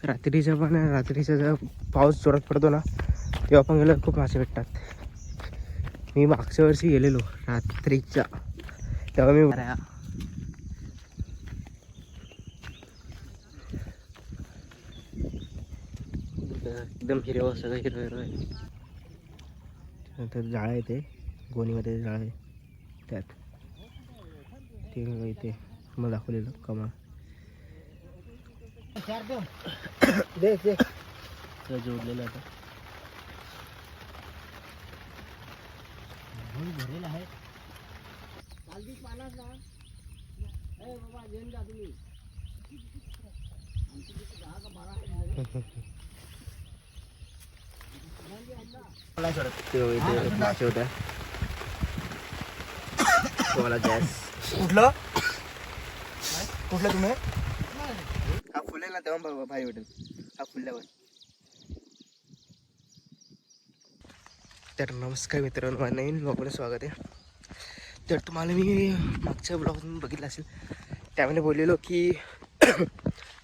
रात्रीचा जर पाऊस जोरात पडतो ना तेव्हा पण गेलं खूप मासे भेटतात. मी मागच्या वर्षी गेलेलो रात्रीच्या, तेव्हा मी एकदम हिरवं सगळं हिरवं आहे. नंतर जाळं आहे ते गोणीमध्ये जाळं आहे त्यात ते इथे मला दाखवलेलं कमाल जोडलेलं आता भरलेलं आहे. मासे होत्या तुम्हाला गॅस कुठलं तुम्ही हा फुलेल ना तेव्हा भाई भेटेल हा फुलल्यावर. तर नमस्कार मित्रांनो, माझं नवीन ब्लॉगमध्ये स्वागत आहे. तर तुम्हाला मी मागच्या ब्लॉगमधून बघितलं असेल त्यामध्ये बोललेलो की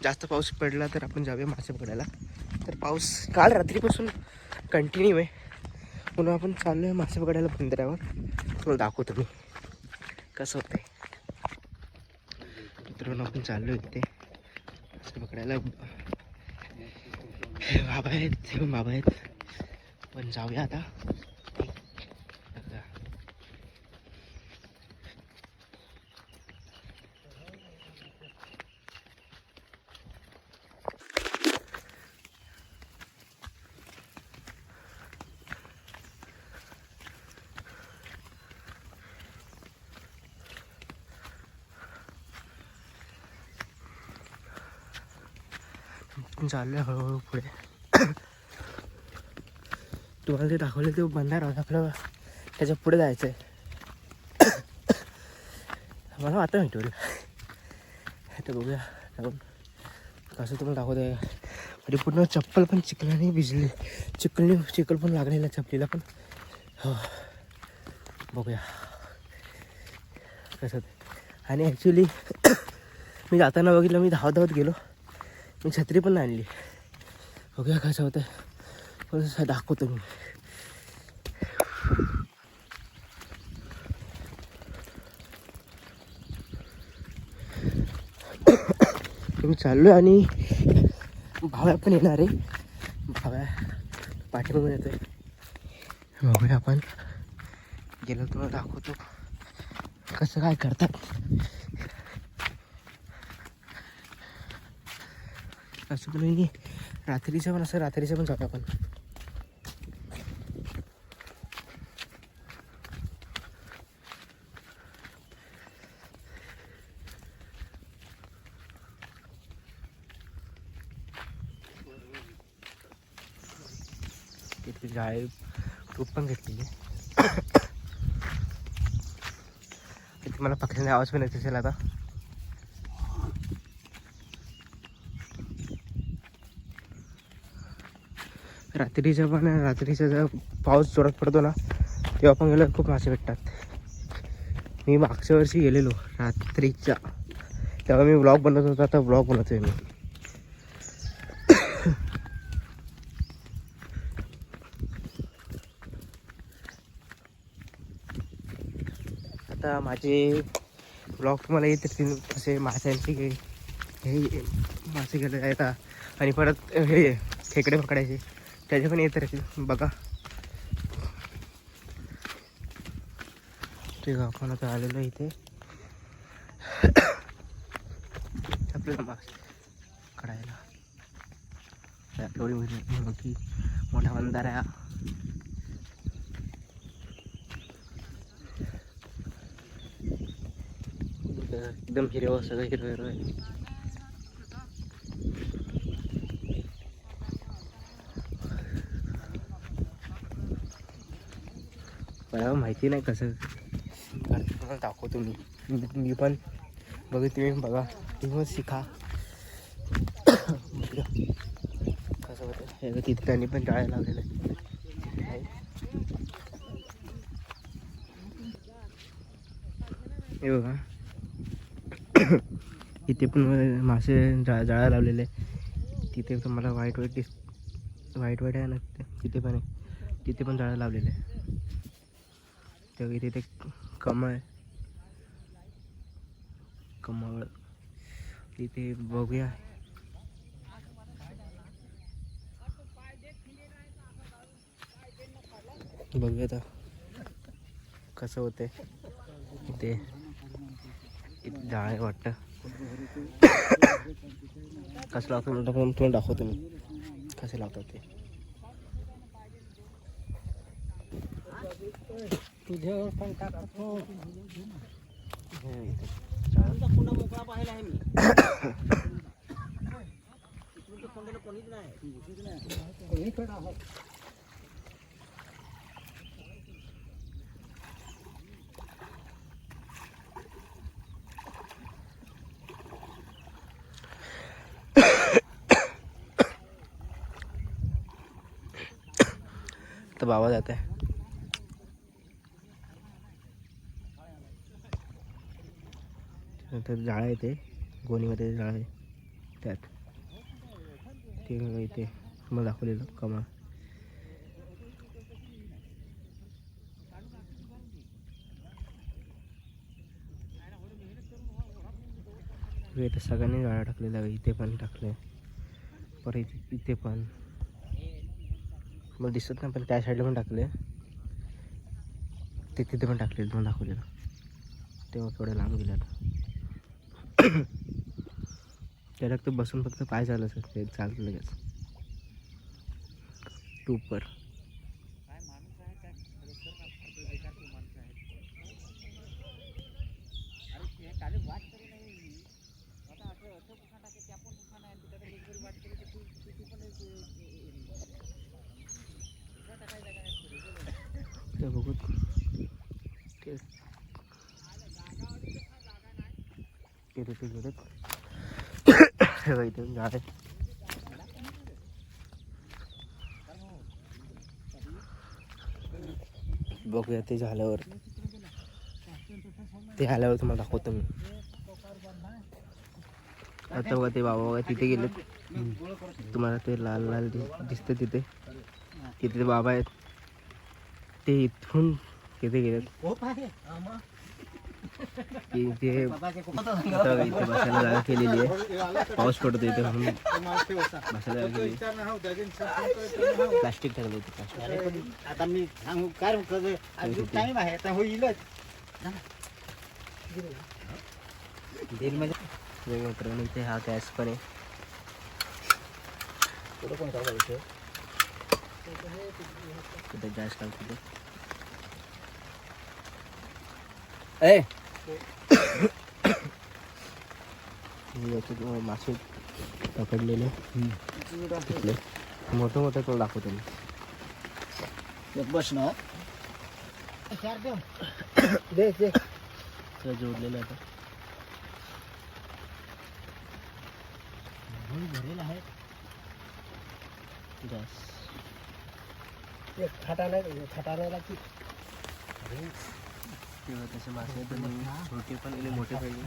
जास्त पाऊस पडला तर आपण जाऊया मासे पकडायला. तर पाऊस काल रात्रीपासून कंटिन्यू आहे, म्हणून आपण चाललो आहे मासे पकडायला बंदरावर. तुम्हाला दाखवतो मी कसं होतं आहे. मित्रांनो आपण चाललो आहे तिथे मासे पकडायला. बाबा आहेत पण जाऊया आता. चाललो आहे हळूहळू पुढे. तुम्हाला ते दाखवलं ते बंधारा आपलं त्याच्या पुढे जायचं आहे. मला आता भेटवलं आता बघूया जाऊन कसं तुम्हाला दाखवत आहे. आणि पूर्ण चप्पल पण चिखलाने भिजली, चिखल पण लागलेला चपलीला पण. हो बघूया कसं ते. आणि ॲक्च्युली मी जाताना बघितलं, मी धावत गेलो, मी छत्री पण नाही आणली. बघूया कसं होतं पण दाखवतो मी. मी चाललो आहे आणि भाव्या पण येणार आहे. भाव्या पाठीमागून येतोय. बघूया आपण गेलो तुम्हाला दाखवतो कसं काय करतात. असं पण मी रात्रीचं पण जातो आपण. तिथे जाळे टूप पण घेतलेली. तिथे मला पक्ष्यांचा आवाज पण येत असेल आता. रात्रीचा जर पाऊस जोरात पडतो ना तेव्हा पण गेलं खूप मासे भेटतात. मी मागच्या वर्षी गेलेलो रात्रीच्या, तेव्हा मी व्लॉग बनवत होतो, आता व्लॉग बनवतोय मी. आता माझे ब्लॉग तुम्हाला येत असतील असे माशांचे हे मासे गेले येतात आणि परत हे खेकडे पकडायचे त्याचे पण येत राहतील बघा. ठीक आहे, आपण आता आलेलो इथे आपल्याला मासे काढायला. एवढी मोठी मोठा बंधारा आहे. एकदम हिरवं सगळं हिरवं आहे. मला माहिती नाही कसं करते, तुम्हाला दाखवतो मी पण बघू, तुम्ही बघा, तुम्ही पण शिका कसं होतं. हे तिथे त्यांनी पण जाळ्या लावलेलं आहे. हे बघा इथे पण मासे जाळ्या लावलेले. तिथे तुम्हाला व्हाईट आहे ना, तिथे पण आहे, तिथे पण झाडं लावलेले आहे. तेव्हा इथे ते कमळ तिथे बघूया. आता कसं होतंय. इथे झाड आहे वाटतं. कसं लावतो तुम्हाला दाखवतो मी कसे लावतात ते. तुझ्यावर पण टाकतो. मोकळा पाहिला आहे मी. कोणीच नाही. तर बाबा जात आहे. तर जाळं आहे ते गोणीमध्ये जाळं आहे त्यात ते इथे मला दाखवलेलं कमळ. इथे सगळ्यांनी जाळं टाकलेलं आहे. इथे पण टाकलं परत इथे पण मला दिसत नाही पण त्या साईडला पण टाकले. ते तिथे पण टाकलेलं तुम्हाला दाखवलेलं. तेव्हा थोडं लांब गेलं. त्याला तर बसून फक्त पाय चाललं असं ते चालतं लगेच टूपर. ते बघू ते गेलेत. इथे झाड आहे. बघूया ते झाल्यावर तुम्हाला दाखवतो मी. आता बघा ते बाबा तिथे गेलेत. तुम्हाला ते लाल लाल दिसतं तिथे ते बाबा आहेत. ते इथून तिथे गेलेत. इथे बसायला जागा केलेली आहे. पाऊस पडतो इथे म्हणून बसायला जागा केली. प्लास्टिक टाकलं होतं. आता मी सांगू काय टाईम आहे आता होईलच. मित्रांनो इथे हा गॅस पण आहे. तिथे गॅस टाकतो मासे पकडलेले तिथले मोठं तो दाखवतो मी. बस ना जोडलेलं आता भरेल आहे गॅस. खटाला की तेव्हा तसे मासे पण छोटे पण आणि मोठे पाहिजे.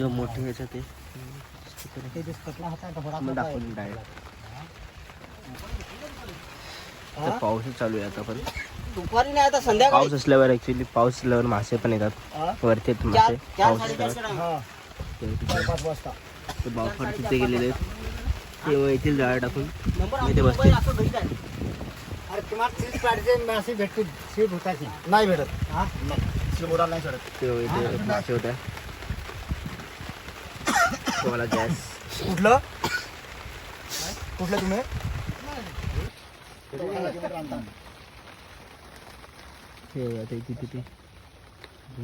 मोठे घ्यायचं ते दाखवून डायरेक्ट. पाऊसच चालू आहे आता पण. दुपारी नाही आता संध्याकाळी. पाऊस असल्यावर ऍक्च्युली पाऊस असल्यावर मासे पण येतात वरती मासे. पाऊस असल्यावर ते बावफार तिथे गेलेले आहेत. तेव्हा येथील जाळं टाकून इथे बसते. मासे भेटतील सीट होता की नाही भेटत. तेव्हा इथे मासे होत्या. तुम्हाला गॅस कुठलं तुम्ही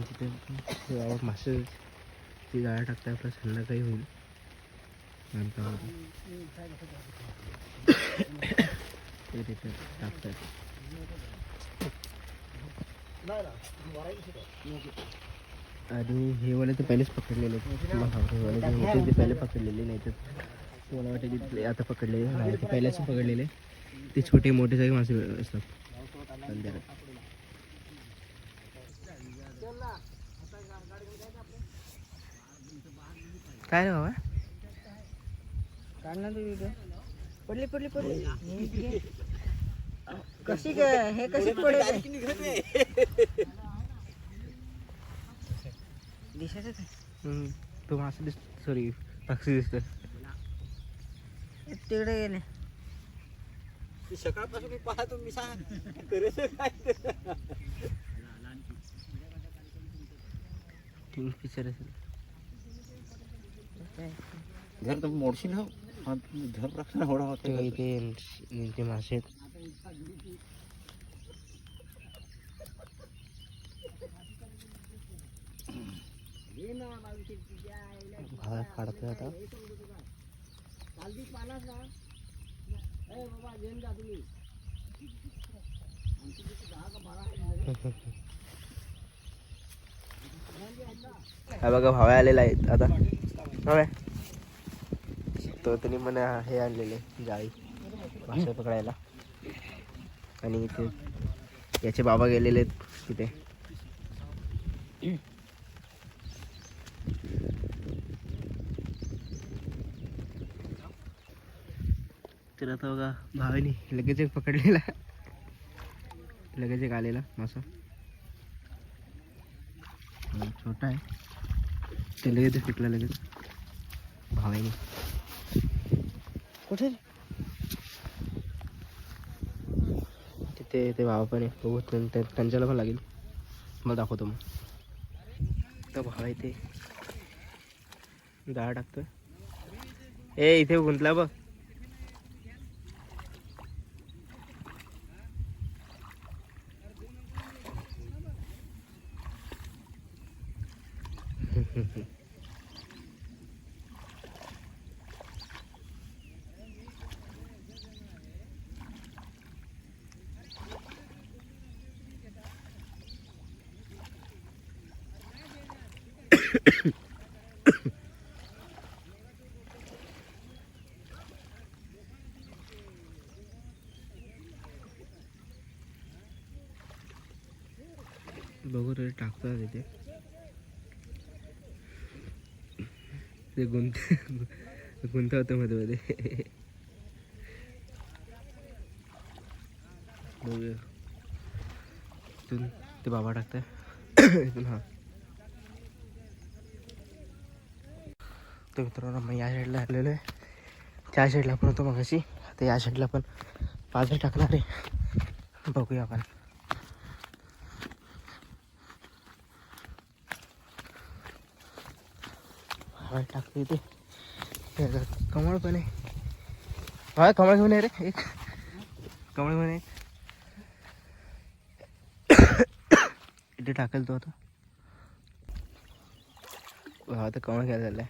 तिथे मासे ती जाळं टाकता आपलं संध्याकाळी होईल. तिथे टाकतात. आणि हे वाले तर पहिलेच पकडलेले ते पहिले पकडलेले नाही तर मला वाटते आता पकडलेले नाही. ते पहिल्याच पकडलेले. ते छोटे मोठे सगळे मासे असतात संध्याकाळी. काय रे बाबा पडली पडली पडली कशी काय हे कशी पडेल दिसत तो मासे दिसतो सॉरी पक्षी दिसतो तिकडे गेले सकाळपासून मी पाहतो मी सांग करायचं काय किंगफिशर असेल घर तर मोडशील हो घर रक्षण होडा होते इथे मासे आहेत काढतोय आता हा बघा भाव्या आलेला आहे आता भाव्या तो त्यांनी पण हे आणलेले जाळी मासे पकडायला आणि इथे याचे बाबा गेलेले आहेत तिथे तर आता बघा भावानी लगेच एक पकडलेला लगेच एक आलेला मासा छोटा आहे ते लगेच सुटला लगेच भावानी कुठे तिथे ते भावा पण आहे बघू त्यांच्याला पण लागेल मला दाखवतो मग तर भावा इथे डाळ टाकतोय ए इथे गुंतला बघ बघू रे टाकतात तिथे ते गुंता होतं मध्ये मध्ये बघूया इथून ते बाबा टाकताय इथून हा तर मित्रांनो मग या साईडला आलेलो आहे त्या साईडला पण होतो मगाशी आता या साईडला पण पाच टाकणार आहे बघूया आपण हा टाकतो इथे कमळ पण आहे हा कमळ घेऊन आहे रे एक कमळ घेऊन एक इथे टाकेल तो आता हा तर कमळ घ्यायला झालाय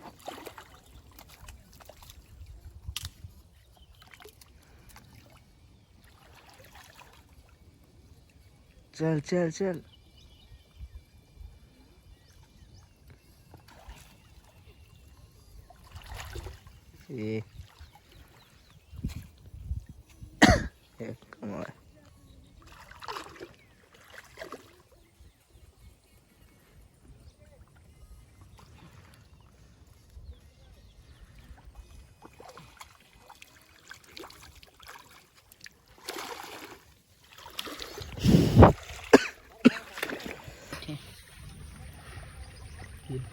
चल चल चल ये कमळ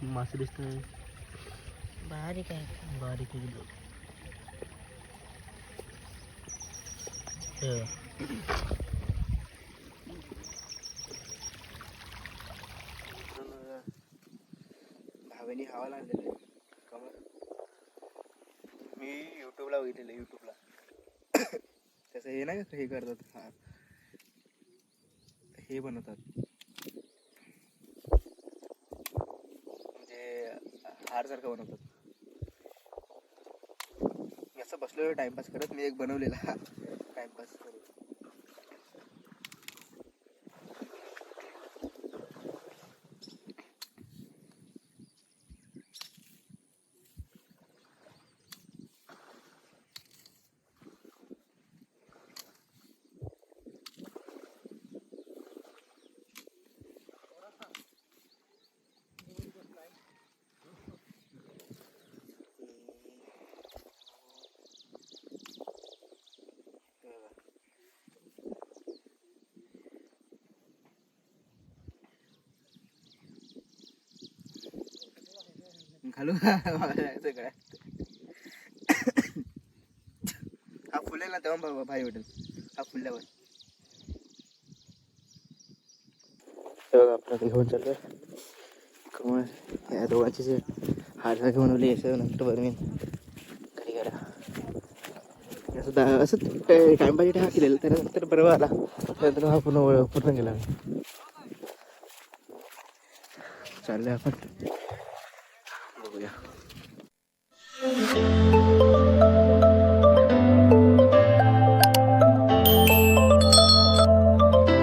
मासे दिसत बारीक आहे बारीक भावेनी हवा लागलेलं आहे कमळ मी यूट्यूबला बघितलेलं यूट्यूबला त्याचं हे नाही का हे करतात हा हे बनवतात म्हणजे हार सारखं बनवतात मी असं बसलेलो टाइमपास करत मी एक बनवलेला टाइमपास करत घालू सगळ्या हा फुलेल ना तेव्हा भाई वाटेल हा फुलल्यावर आपल्याला घेऊन चाललोय कमळ या दोघांचे जे हार घेऊन ओली यायचं नंतर बरं मी घरी गेला असं टाइमपास हा केलेलं त्यानंतर बरोबर आला त्यानंतर हा पूर्ण गेला चाललोय आपण बघूया